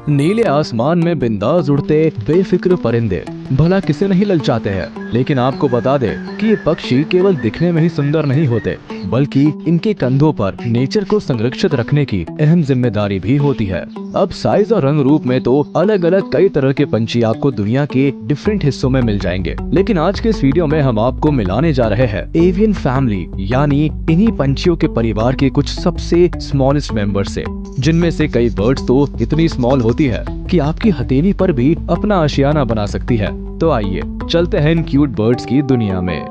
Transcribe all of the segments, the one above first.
नीले आसमान में बिंदास उड़ते बेफिक्र परिंदे भला किसे नहीं ललचाते हैं। लेकिन आपको बता दे कि ये पक्षी केवल दिखने में ही सुंदर नहीं होते, बल्कि इनके कंधों पर नेचर को संरक्षित रखने की अहम जिम्मेदारी भी होती है। अब साइज और रंग रूप में तो अलग अलग कई तरह के पंछी आपको दुनिया के डिफरेंट हिस्सों में मिल जाएंगे, लेकिन आज के इस वीडियो में हम आपको मिलाने जा रहे हैं एवियन फैमिली, यानी इन्हीं पंछियों के परिवार के कुछ सबसे स्मॉलेस्ट मेंबर से, जिनमें से कई बर्ड्स तो इतनी स्मॉल होती है कि आपकी हथेली पर भी अपना आशियाना बना सकती है। तो आइए चलते हैं इन क्यूट बर्ड्स की दुनिया में।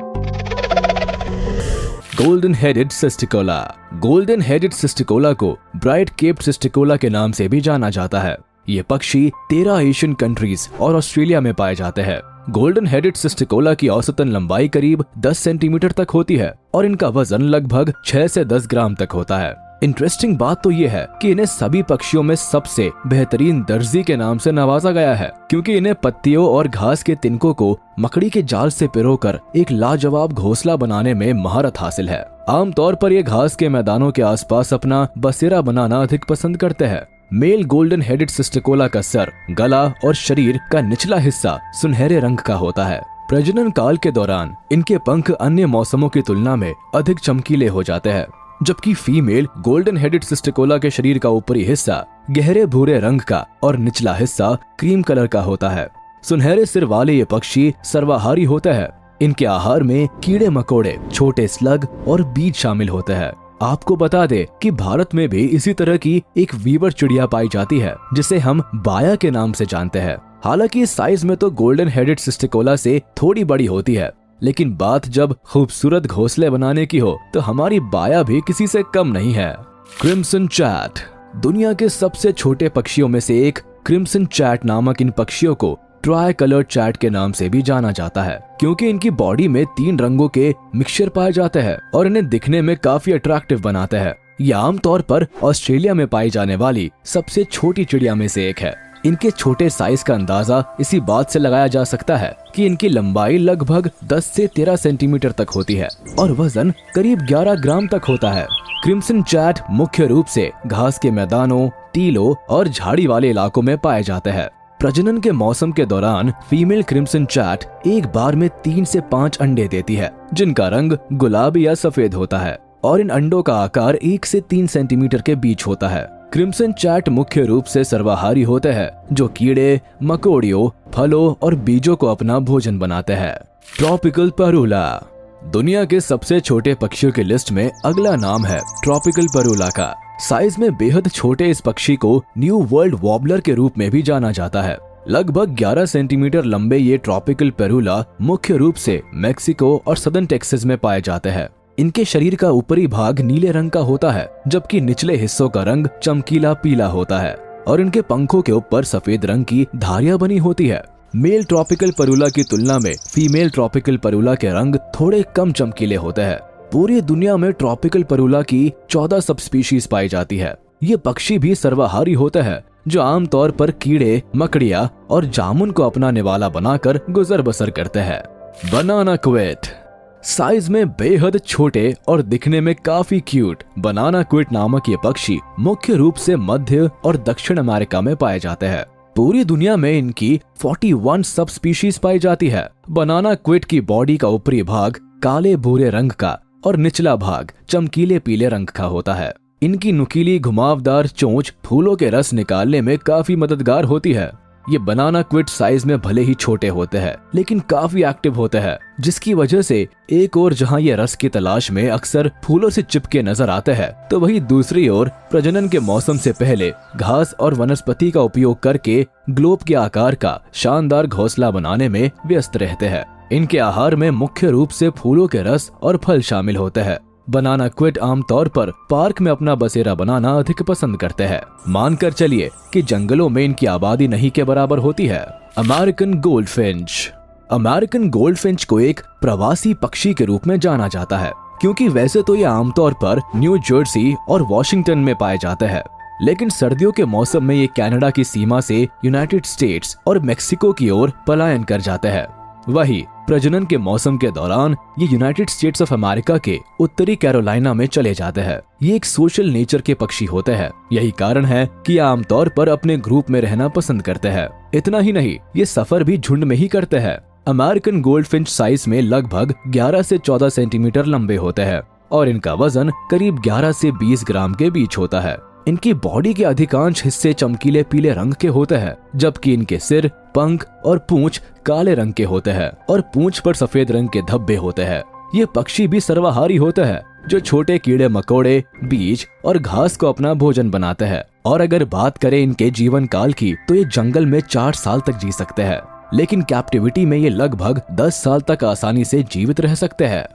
Golden headed cisticola. Golden headed cisticola को ब्राइट केप्ड सिस्टिकोला के नाम से भी जाना जाता है। ये पक्षी 13 एशियन कंट्रीज और ऑस्ट्रेलिया में पाए जाते हैं। गोल्डन हेडेड सिस्टिकोला की औसतन लंबाई करीब 10 सेंटीमीटर तक होती है और इनका वजन लगभग 6 से 10 ग्राम तक होता है। इंटरेस्टिंग बात तो ये है कि इन्हें सभी पक्षियों में सबसे बेहतरीन दर्जी के नाम से नवाजा गया है, क्योंकि इन्हें पत्तियों और घास के तिनकों को मकड़ी के जाल से पिरोकर एक लाजवाब घोंसला बनाने में महारत हासिल है। आमतौर पर ये घास के मैदानों के आसपास अपना बसेरा बनाना अधिक पसंद करते हैं। मेल गोल्डन हेडेड सिस्टिकोला का सर, गला और शरीर का निचला हिस्सा सुनहरे रंग का होता है। प्रजनन काल के दौरान इनके पंख अन्य मौसमों की तुलना में अधिक चमकीले हो जाते हैं, जबकि फीमेल गोल्डन हेडेड सिस्टिकोला के शरीर का ऊपरी हिस्सा गहरे भूरे रंग का और निचला हिस्सा क्रीम कलर का होता है। सुनहरे सिर वाले ये पक्षी सर्वाहारी होते हैं। इनके आहार में कीड़े मकोड़े, छोटे स्लग और बीज शामिल होते हैं। आपको बता दे कि भारत में भी इसी तरह की एक वीवर चिड़िया पाई जाती है, जिसे हम बाया के नाम से जानते हैं। हालांकि साइज में तो गोल्डन हेडेड सिस्टिकोला से थोड़ी बड़ी होती है, लेकिन बात जब खूबसूरत घोंसले बनाने की हो तो हमारी बाया भी किसी से कम नहीं है। Crimson chat. दुनिया के सबसे छोटे पक्षियों में से एक क्रिम्सन चैट नामक इन पक्षियों को ट्राई कलर्ड चैट के नाम से भी जाना जाता है, क्योंकि इनकी बॉडी में 3 रंगों के मिक्सचर पाए जाते हैं और इन्हें दिखने में काफी अट्रैक्टिव बनाते हैं। यह आमतौर पर ऑस्ट्रेलिया में पाई जाने वाली सबसे छोटी चिड़िया में से एक है। इनके छोटे साइज का अंदाजा इसी बात से लगाया जा सकता है कि इनकी लंबाई लगभग 10 से 13 सेंटीमीटर तक होती है और वजन करीब 11 ग्राम तक होता है। क्रिम्सन चैट मुख्य रूप से घास के मैदानों, टीलों और झाड़ी वाले इलाकों में पाए जाते हैं। प्रजनन के मौसम के दौरान फीमेल क्रिम्सन चैट एक बार में 3 से 5 अंडे देती है, जिनका रंग गुलाबी या सफेद होता है और इन अंडों का आकार 1 से 3 सेंटीमीटर के बीच होता है। क्रिम्सन चैट मुख्य रूप से सर्वाहारी होते हैं, जो कीड़े, मकोड़ियों, फलों और बीजों को अपना भोजन बनाते हैं। ट्रॉपिकल परूला। दुनिया के सबसे छोटे पक्षियों की लिस्ट में अगला नाम है ट्रॉपिकल परूला का। साइज में बेहद छोटे इस पक्षी को न्यू वर्ल्ड वॉबलर के रूप में भी जाना जाता है। लगभग 11 सेंटीमीटर लंबे ये ट्रॉपिकल परूला मुख्य रूप से मेक्सिको और सदर्न टेक्सास में पाए जाते हैं। इनके शरीर का ऊपरी भाग नीले रंग का होता है, जबकि निचले हिस्सों का रंग चमकीला पीला होता है और इनके पंखों के ऊपर सफेद रंग की धारियां बनी होती है। मेल ट्रॉपिकल परूला की तुलना में फीमेल ट्रॉपिकल परूला के रंग थोड़े कम चमकीले होते हैं। पूरी दुनिया में ट्रॉपिकल परूला की 14 सब स्पीशीज पाई जाती है। ये पक्षी भी सर्वाहारी होते हैं, जो आमतौर पर कीड़े, मकड़ियाँ और जामुन को अपना निवाला बनाकर गुजर बसर करते हैं। बनाना क्विट। साइज में बेहद छोटे और दिखने में काफी क्यूट बनाना क्विट नामक ये पक्षी मुख्य रूप से मध्य और दक्षिण अमेरिका में पाए जाते हैं। पूरी दुनिया में इनकी 41 सब स्पीशीज पाई जाती है। बनाना क्विट की बॉडी का ऊपरी भाग काले भूरे रंग का और निचला भाग चमकीले पीले रंग का होता है। इनकी नुकीली घुमावदार चोंच फूलों के रस निकालने में काफी मददगार होती है। ये बनाना क्विट साइज में भले ही छोटे होते हैं, लेकिन काफी एक्टिव होते हैं, जिसकी वजह से एक ओर जहां ये रस की तलाश में अक्सर फूलों से चिपके नजर आते हैं, तो वहीं दूसरी ओर प्रजनन के मौसम से पहले घास और वनस्पति का उपयोग करके ग्लोब के आकार का शानदार घोंसला बनाने में व्यस्त रहते हैं। इनके आहार में मुख्य रूप से फूलों के रस और फल शामिल होते हैं। बनाना क्विट आमतौर पर पार्क में अपना बसेरा बनाना अधिक पसंद करते हैं। मानकर चलिए कि जंगलों में इनकी आबादी नहीं के बराबर होती है। American goldfinch. अमेरिकन गोल्डफिंच को एक प्रवासी पक्षी के रूप में जाना जाता है, क्योंकि वैसे तो ये आमतौर पर न्यू जर्सी और वॉशिंगटन में पाए जाते हैं, लेकिन सर्दियों के मौसम में ये कनाडा की सीमा से यूनाइटेड स्टेट्स और मेक्सिको की ओर पलायन कर जाते हैं। वही प्रजनन के मौसम के दौरान ये यूनाइटेड स्टेट्स ऑफ अमेरिका के उत्तरी कैरोलिना में चले जाते हैं। ये एक सोशल नेचर के पक्षी होते हैं। यही कारण है कि ये आमतौर पर अपने ग्रुप में रहना पसंद करते हैं। इतना ही नहीं, ये सफर भी झुंड में ही करते हैं। अमेरिकन गोल्डफिंच साइज में लगभग 11 से 14 सेंटीमीटर लंबे होते हैं और इनका वजन करीब 11 से 20 ग्राम के बीच होता है। इनकी बॉडी के अधिकांश हिस्से चमकीले पीले रंग के होते हैं, जबकि इनके सिर, पंख और पूंछ काले रंग के होते हैं और पूंछ पर सफेद रंग के धब्बे होते हैं। ये पक्षी भी सर्वाहारी होते हैं, जो छोटे कीड़े मकोड़े, बीज और घास को अपना भोजन बनाते हैं। और अगर बात करें इनके जीवन काल की, तो ये जंगल में 4 साल तक जी सकते हैं, लेकिन कैप्टिविटी में ये लगभग 10 साल तक आसानी से जीवित रह सकते हैं।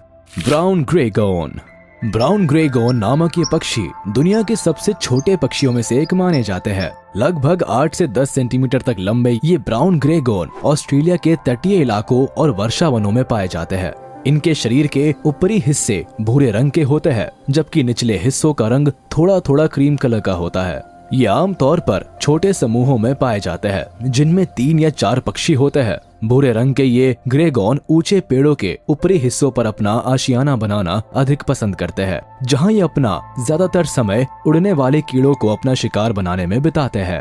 ब्राउन ग्रे गोन। ब्राउन ग्रे गोन नामक ये पक्षी दुनिया के सबसे छोटे पक्षियों में से एक माने जाते हैं। लगभग 8 से 10 सेंटीमीटर तक लंबे ये ब्राउन ग्रे गोन ऑस्ट्रेलिया के तटीय इलाकों और वर्षा वनों में पाए जाते हैं। इनके शरीर के ऊपरी हिस्से भूरे रंग के होते हैं, जबकि निचले हिस्सों का रंग थोड़ा थोड़ा क्रीम कलर का होता है। ये आमतौर पर छोटे समूहों में पाए जाते हैं, जिनमें 3 या 4 पक्षी होते हैं। भूरे रंग के ये ग्रे गोन ऊंचे पेड़ों के ऊपरी हिस्सों पर अपना आशियाना बनाना अधिक पसंद करते हैं, जहां ये अपना ज्यादातर समय उड़ने वाले कीड़ों को अपना शिकार बनाने में बिताते हैं।